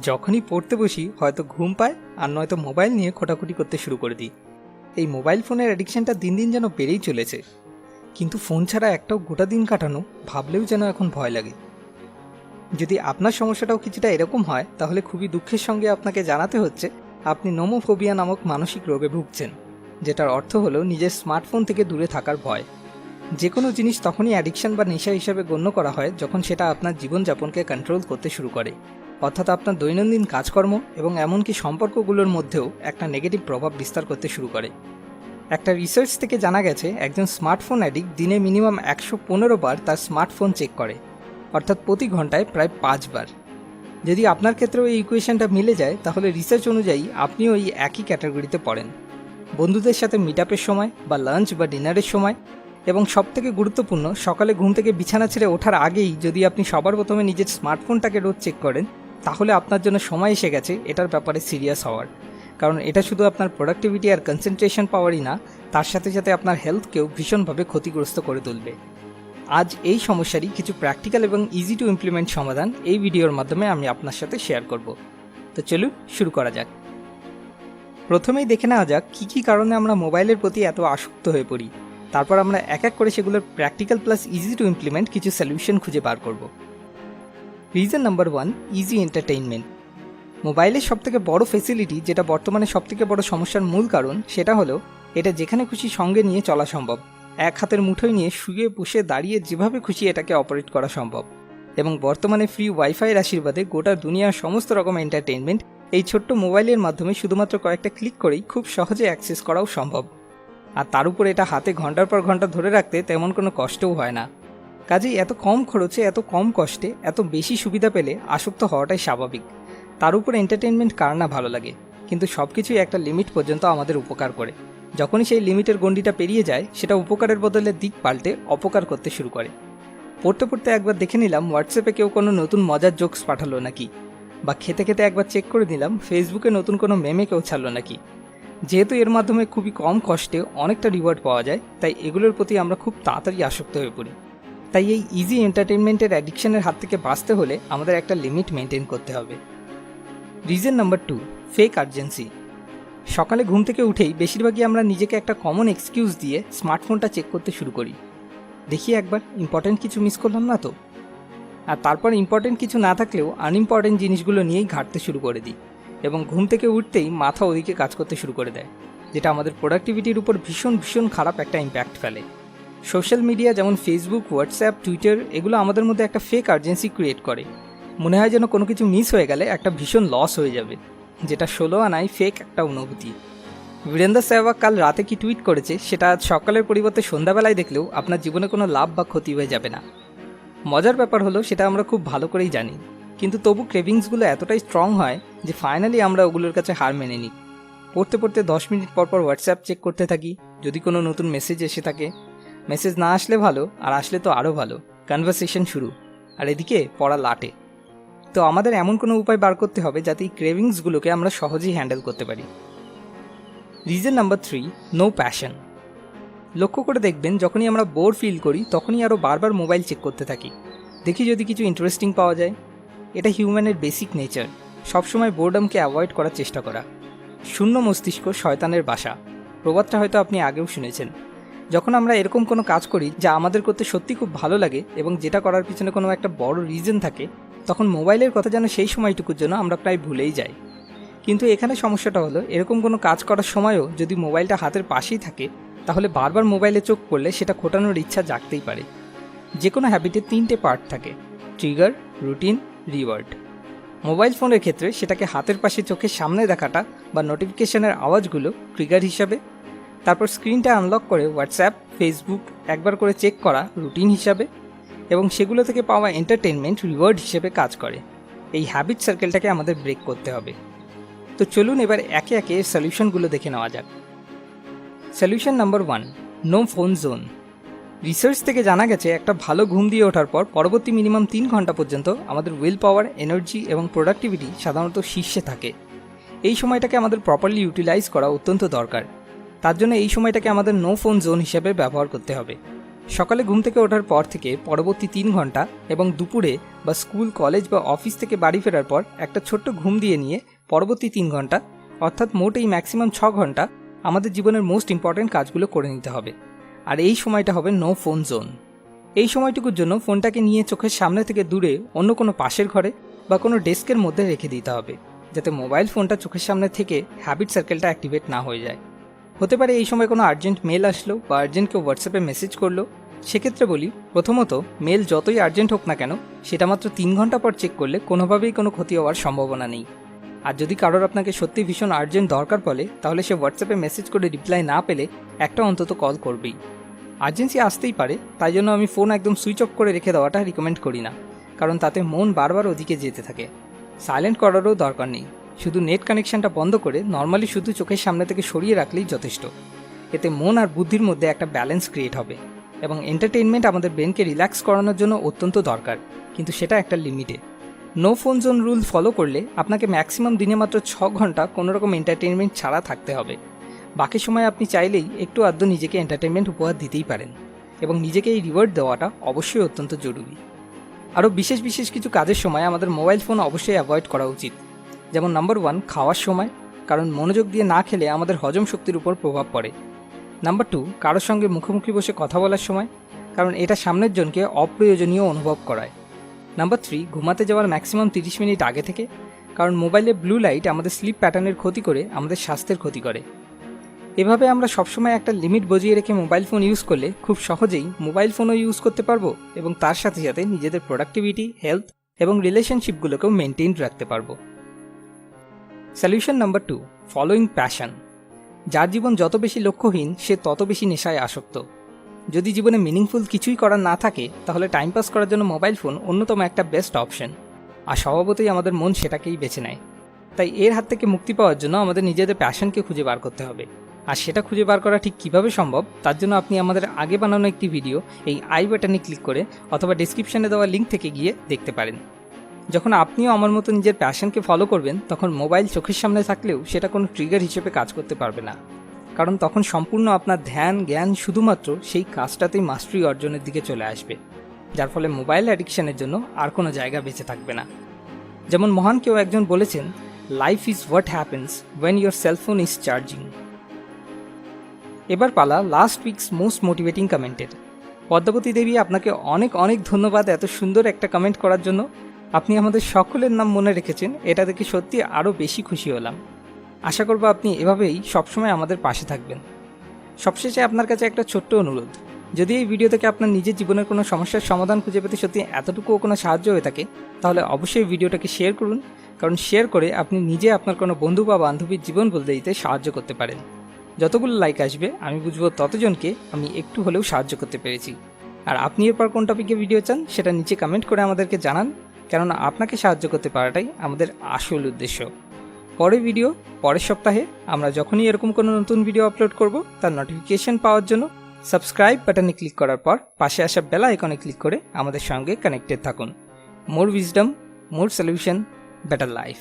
যখনই পড়তে বসি হয়তো ঘুম পায় আর নয়তো মোবাইল নিয়ে খোঁটাখুটি করতে শুরু করে দিই। এই মোবাইল ফোনের অ্যাডিকশানটা দিন দিন যেন বেড়েই চলেছে, কিন্তু ফোন ছাড়া একটাও গোটা দিন কাটানো ভাবলেও যেন এখন ভয় লাগে। যদি আপনার সমস্যাটাও কিছুটা এরকম হয় তাহলে খুবই দুঃখের সঙ্গে আপনাকে জানাতে হচ্ছে আপনি নোমোফোবিয়া নামক মানসিক রোগে ভুগছেন, যেটার অর্থ হলো নিজের স্মার্টফোন থেকে দূরে থাকার ভয়। যে কোনো জিনিস তখনই অ্যাডিকশান বা নেশা হিসেবে গণ্য করা হয় যখন সেটা আপনার জীবনযাপনকে কন্ট্রোল করতে শুরু করে, অর্থাৎ আপনার দৈনন্দিন কাজকর্ম এবং এমনকি সম্পর্কগুলোর মধ্যেও একটা নেগেটিভ প্রভাব বিস্তার করতে শুরু করে। একটা রিসার্চ থেকে জানা গেছে একজন স্মার্টফোন অ্যাডিক্ট দিনে মিনিমাম 115 বার তার স্মার্টফোন চেক করে, অর্থাৎ প্রতি ঘন্টায় প্রায় 5 বার। যদি আপনার ক্ষেত্রেও এই ইকুয়েশনটা মিলে যায় তাহলে রিসার্চ অনুযায়ী আপনিও এই একই ক্যাটাগরিতে পড়েন। বন্ধুদের সাথে মিট আপের সময় বা লাঞ্চ বা ডিনারের সময় এবং সবথেকে গুরুত্বপূর্ণ সকালে ঘুম থেকে বিছানা ছেড়ে ওঠার আগেই যদি আপনি সবার প্রথমে নিজের স্মার্টফোনটাকে রোজ চেক করেন তাহলে আপনার জন্য সময় এসে গেছে এটার ব্যাপারে সিরিয়াস হওয়ার। কারণ এটা শুধু আপনার প্রোডাক্টিভিটি আর কনসেন্ট্রেশন পাওয়ারই না, তার সাথে সাথে আপনার হেলথকেও ভীষণভাবে ক্ষতিগ্রস্ত করে তুলবে। আজ এই সমস্যারই কিছু প্র্যাকটিক্যাল এবং ইজি টু ইমপ্লিমেন্ট সমাধান এই ভিডিওর মাধ্যমে আমি আপনার সাথে শেয়ার করব। তো চলুন শুরু করা যাক। প্রথমেই দেখে নেওয়া যাক কী কী কারণে আমরা মোবাইলের প্রতি এত আসক্ত হয়ে পড়ি। তারপর আমরা এক এক করে সেগুলোর practical plus easy to implement কিছু সলিউশন খুঁজে বার করব। Reason number 1, easy entertainment. মোবাইলের সবথেকে বড় ফেসিলিটি, যেটা বর্তমানে সবথেকে বড় সমস্যার মূল কারণ, সেটা হলো এটা যেখানে খুশি সঙ্গে নিয়ে চলা সম্ভব। এক হাতের মুঠোয় নিয়ে শুয়ে বসে দাঁড়িয়ে যেভাবে খুশি এটাকে অপারেট করা সম্ভব। এবং বর্তমানে ফ্রি ওয়াইফাইয়ের আশীর্বাদে গোটা দুনিয়ার সমস্ত রকম এন্টারটেইনমেন্ট এই ছোট্ট মোবাইলের মাধ্যমে শুধুমাত্র কয়েকটা ক্লিক করেই খুব সহজে অ্যাক্সেস করাও সম্ভব। আর তার উপর এটা হাতে ঘন্টার পর ঘন্টা ধরে রাখতে তেমন কোনো কষ্টও হয় না। কাজেই এত কম খরচে, এত কম কষ্টে, এত বেশি সুবিধা পেলে আসক্ত হওয়াটাই স্বাভাবিক। তার উপর এন্টারটেইনমেন্ট কার না ভালো লাগে, কিন্তু সব কিছুই একটা লিমিট পর্যন্ত আমাদের উপকার করে। যখনই সেই লিমিটের গণ্ডিটা পেরিয়ে যায় সেটা উপকারের বদলে দিক পাল্টে অপকার করতে শুরু করে। পড়তে পড়তে একবার দেখে নিলাম হোয়াটসঅ্যাপে কেউ কোনো নতুন মজার জোকস পাঠালো নাকি, বা খেতে খেতে একবার চেক করে নিলাম ফেসবুকে নতুন কোনো মেমে কেউ ছাড়লো নাকি। যেহেতু এর মাধ্যমে খুবই কম কষ্টে অনেকটা রিওয়ার্ড পাওয়া যায়, তাই এগুলোর প্রতি আমরা খুব তাড়াতাড়ি আসক্ত হয়ে পড়ি। তাই এই ইজি এন্টারটেইনমেন্টের অ্যাডিকশনের হাত থেকে বাঁচতে হলে আমাদের একটা লিমিট মেনটেন করতে হবে। Reason number 2, fake urgency. সকালে ঘুম থেকে উঠেই বেশিরভাগই আমরা নিজেকে একটা কমন এক্সকিউজ দিয়ে স্মার্টফোনটা চেক করতে শুরু করি। দেখি একবার ইম্পর্টেন্ট কিছু মিস করলাম না তো। আর তারপর ইম্পর্টেন্ট কিছু না থাকলেও আনইম্পর্টেন্ট জিনিসগুলো নিয়েই ঘাঁটতে শুরু করে দিই, এবং ঘুম থেকে উঠতেই মাথা ওদিকে কাজ করতে শুরু করে দেয়, যেটা আমাদের প্রোডাক্টিভিটির উপর ভীষণ ভীষণ খারাপ একটা ইম্প্যাক্ট ফেলে। সোশ্যাল মিডিয়া যেমন ফেসবুক, হোয়াটসঅ্যাপ, টুইটার, এগুলো আমাদের মধ্যে একটা ফেক আর্জেন্সি ক্রিয়েট করে। মনে হয় যেন কোনো কিছু মিস হয়ে গেলে একটা ভীষণ লস হয়ে যাবে, যেটা 16 আনায় ফেক একটা অনুভূতি। বীরেন্দ্র সেহবাগ কাল রাতে কি টুইট করেছে সেটা আজ সকালের পরিবর্তে সন্ধ্যাবেলায় দেখলেও আপনার জীবনে কোনো লাভ বা ক্ষতি হয়ে যাবে না। মজার ব্যাপার হলো সেটা আমরা খুব ভালো করেই জানি, কিন্তু তবু ক্রেভিংসগুলো এতটাই স্ট্রং হয় যে ফাইনালি আমরা ওগুলোর কাছে হার মেনে নিই। পড়তে পড়তে 10 মিনিট পর পর হোয়াটসঅ্যাপ চেক করতে থাকি, যদি কোনো নতুন মেসেজ এসে থাকে। মেসেজ না আসলে ভালো, আর আসলে তো আরও ভালো, কনভারসেশন শুরু, আর এদিকে পড়া লাটে। তো আমাদের এমন কোনো উপায় বার করতে হবে যাতে এই ক্রেভিংসগুলোকে আমরা সহজেই হ্যান্ডেল করতে পারি। Reason number 3, no passion. লক্ষ্য করে দেখবেন যখনই আমরা বোর ফিল করি তখনই আরও বারবার মোবাইল চেক করতে থাকি, দেখি যদি কিছু ইন্টারেস্টিং পাওয়া যায়। এটা হিউম্যানের বেসিক নেচার, সবসময় বোরডমকে অ্যাভয়েড করার চেষ্টা করা। শূন্য মস্তিষ্ক শয়তানের বাসা, প্রবাদটা হয়তো আপনি আগেও শুনেছেন। যখন আমরা এরকম কোনো কাজ করি যা আমাদের করতে সত্যি খুব ভালো লাগে এবং যেটা করার পিছনে কোনো একটা বড় রিজন থাকে, তখন মোবাইলের কথা যেন সেই সময়টুকুর জন্য আমরা প্রায় ভুলেই যাই। কিন্তু এখানে সমস্যাটা হলো এরকম কোনো কাজ করার সময়ও যদি মোবাইলটা হাতের পাশেই থাকে তাহলে বারবার মোবাইলে চোখ পড়লে সেটা খোটানোর ইচ্ছা জাগতেই পারে। যে কোনো হ্যাবিটের 3টে পার্ট থাকে: ট্রিগার, রুটিন, রিওয়ার্ড। মোবাইল ফোনের ক্ষেত্রে সেটাকে হাতের পাশে চোখের সামনে দেখাটা বা নোটিফিকেশনের আওয়াজগুলো ট্রিগার হিসাবে, তারপর স্ক্রিনটা আনলক করে হোয়াটসঅ্যাপ, ফেসবুক একবার করে চেক করা রুটিন হিসাবে, এবং সেগুলো থেকে পাওয়া এন্টারটেনমেন্ট রিওয়ার্ড হিসেবে কাজ করে। এই হ্যাবিট সার্কেলটাকে আমাদের ব্রেক করতে হবে। তো চলুন এবার একে একে সলিউশনগুলো দেখে নেওয়া যাক। Solution number 1, no phone zone. Research থেকে জানা গেছে একটা ভালো ঘুম দিয়ে ওঠার পর পরবর্তী মিনিমাম 3 ঘন্টা পর্যন্ত আমাদের উইল পাওয়ার, এনার্জি এবং প্রোডাক্টিভিটি সাধারণত শীর্ষে থাকে। এই সময়টাকে আমাদের প্রপারলি ইউটিলাইজ করা অত্যন্ত দরকার। তার জন্য এই সময়টাকে আমাদের নো ফোন জোন হিসেবে ব্যবহার করতে হবে। সকালে ঘুম থেকে ওঠার পর থেকে পরবর্তী 3 ঘন্টা এবং দুপুরে বা স্কুল, কলেজ বা অফিস থেকে বাড়ি ফেরার পর একটা ছোট্ট ঘুম দিয়ে নিয়ে পরবর্তী 3 ঘন্টা, অর্থাৎ মোট এই ম্যাক্সিমাম 6 ঘন্টা আমাদের জীবনের মোস্ট ইম্পর্ট্যান্ট কাজগুলো করে নিতে হবে। আর এই সময়টা হবে নো ফোন জোন। এই সময়টুকুর জন্য ফোনটাকে নিয়ে চোখের সামনে থেকে দূরে অন্য কোনো পাশের ঘরে বা কোনো ডেস্কের মধ্যে রেখে দিতে হবে, যাতে মোবাইল ফোনটা চোখের সামনে থেকে হ্যাবিট সার্কেলটা অ্যাক্টিভেট না হয়ে যায়। হতে পারে এই সময় কোনো আর্জেন্ট মেল আসলো বা আর্জেন্ট কেউ হোয়াটসঅ্যাপে মেসেজ করলো। সেক্ষেত্রে বলি, প্রথমত মেল যতই আর্জেন্ট হোক না কেন সেটা মাত্র 3 ঘন্টা পর চেক করলে কোনোভাবেই কোনো ক্ষতি হওয়ার সম্ভাবনা নেই। আর যদি কারোর আপনাকে সত্যি ভীষণ আর্জেন্ট দরকার পড়ে, তাহলে সে হোয়াটসঅ্যাপে মেসেজ করে রিপ্লাই না পেলে একটা অন্তত কল করবেই। আর্জেন্সি আসতেই পারে, তাই জন্য আমি ফোন একদম সুইচ অফ করে রেখে দেওয়াটা রিকমেন্ড করি না, কারণ তাতে মন বারবার ওদিকে যেতে থাকে। সাইলেন্ট করারও দরকার নেই, শুধু নেট কানেকশনটা বন্ধ করে নর্মালি শুধু চোখের সামনে থেকে সরিয়ে রাখলেই যথেষ্ট। এতে মন আর বুদ্ধির মধ্যে একটা ব্যালেন্স ক্রিয়েট হবে এবং এন্টারটেইনমেন্ট আমাদের ব্রেনকে রিল্যাক্স করানোর জন্য অত্যন্ত দরকার, কিন্তু সেটা একটা লিমিটে। No phone zone rule follow করলে আপনাকে ম্যাক্সিমাম দিনে মাত্র 6 ঘন্টা কোনোরকম এন্টারটেইনমেন্ট ছাড়া থাকতে হবে। বাকি সময় আপনি চাইলেই একটু আধটু নিজেকে এন্টারটেইনমেন্ট উপহার দিতেই পারেন, এবং নিজেকে এই রিওয়ার্ড দেওয়াটা অবশ্যই অত্যন্ত জরুরি। আরও বিশেষ কিছু কাজের সময় আমাদের মোবাইল ফোন অবশ্যই অ্যাভয়েড করা উচিত। যেমন নাম্বার 1, খাওয়ার সময়, কারণ মনোযোগ দিয়ে না খেলে আমাদের হজম শক্তির উপর প্রভাব পড়ে। নাম্বার 2, কারোর সঙ্গে মুখোমুখি বসে কথা বলার সময়, কারণ এটা সামনের জনকে অপ্রয়োজনীয় অনুভব করায়। নাম্বার 3, ঘুমাতে যাওয়ার ম্যাক্সিমাম 30 মিনিট আগে থেকে, কারণ মোবাইলে ব্লু লাইট আমাদের স্লিপ প্যাটার্নের ক্ষতি করে আমাদের স্বাস্থ্যের ক্ষতি করে। এভাবে আমরা সবসময় একটা লিমিট বজিয়ে রেখে মোবাইল ফোন ইউজ করলে খুব সহজেই মোবাইল ফোনও ইউজ করতে পারবো এবং তার সাথে সাথে নিজেদের প্রোডাক্টিভিটি, হেলথ এবং রিলেশনশিপগুলোকেও মেনটেইন রাখতে পারবো। Solution number 2, following passion. যার জীবন যত বেশি লক্ষ্যহীন সে তত বেশি নেশায় আসক্ত। যদি জীবনে মিনিংফুল কিছুই করার না থাকে, তাহলে টাইম পাস করার জন্য মোবাইল ফোন অন্যতম একটা বেস্ট অপশন, আর স্বভাবতই আমাদের মন সেটাকেই বেছে নেয়। তাই এর হাত থেকে মুক্তি পাওয়ার জন্য আমাদের নিজেদের প্যাশনকে খুঁজে বার করতে হবে। আর সেটা খুঁজে বার করা ঠিক কীভাবে সম্ভব, তার জন্য আপনি আমাদের আগে বানানো একটি ভিডিও এই আই বাটনে ক্লিক করে অথবা ডিসক্রিপশনে দেওয়া লিঙ্ক থেকে গিয়ে দেখতে পারেন। যখন আপনিও আমার মতো নিজের প্যাশনকে ফলো করবেন, তখন মোবাইল চোখের সামনে থাকলেও সেটা কোনো ট্রিগার হিসেবে কাজ করতে পারবে না, কারণ তখন সম্পূর্ণ আপনার ধ্যান জ্ঞান শুধুমাত্র সেই কাজটাতেই মাস্টারি অর্জনের দিকে চলে আসবে, যার ফলে মোবাইল অ্যাডিকশনের জন্য আর কোনো জায়গা বেঁচে থাকবে না। যেমন মহান কেউ একজন বলেছেন, life is what happens when your cellphone is charging. এবার পালা লাস্ট উইকস মোস্ট মোটিভেটিং কমেন্টের। পদ্মাবতী দেবী, আপনাকে অনেক অনেক ধন্যবাদ এত সুন্দর একটা কমেন্ট করার জন্য। আপনি আমাদের সকলের নাম মনে রেখেছেন, এটা দেখে সত্যি আরও বেশি খুশি হলাম। আশা করব আপনি এভাবেই সবসময় আমাদের পাশে থাকবেন। সবশেষে আপনার কাছে একটা ছোট্ট অনুরোধ, যদি এই ভিডিও থেকে আপনার নিজের জীবনের কোনো সমস্যার সমাধান খুঁজে পেতে সত্যি এতটুকুও কোনো সাহায্য হয়ে থাকে, তাহলে অবশ্যই ভিডিওটাকে শেয়ার করুন, কারণ শেয়ার করে আপনি নিজে আপনার কোনো বন্ধু বা বান্ধবীর জীবন বদলে দিতে সাহায্য করতে পারেন। যতগুলো লাইক আসবে আমি বুঝবো ততজনকে আমি একটু হলেও সাহায্য করতে পেরেছি। আর আপনি এরপর কোন টপিকে ভিডিও চান সেটা নিচে কমেন্ট করে আমাদেরকে জানান, কেননা আপনাকে সাহায্য করতে পারাটাই আমাদের আসল উদ্দেশ্য। পরের সপ্তাহে আমরা যখনই এরকম কোনো নতুন ভিডিও আপলোড করব, তার নোটিফিকেশন পাওয়ার জন্য সাবস্ক্রাইব বাটনে ক্লিক করার পর পাশে আসা বেল আইকনে ক্লিক করে আমাদের সঙ্গে কানেক্টেড থাকুন। মোর উইজডম, মোর সলিউশন, বেটার লাইফ।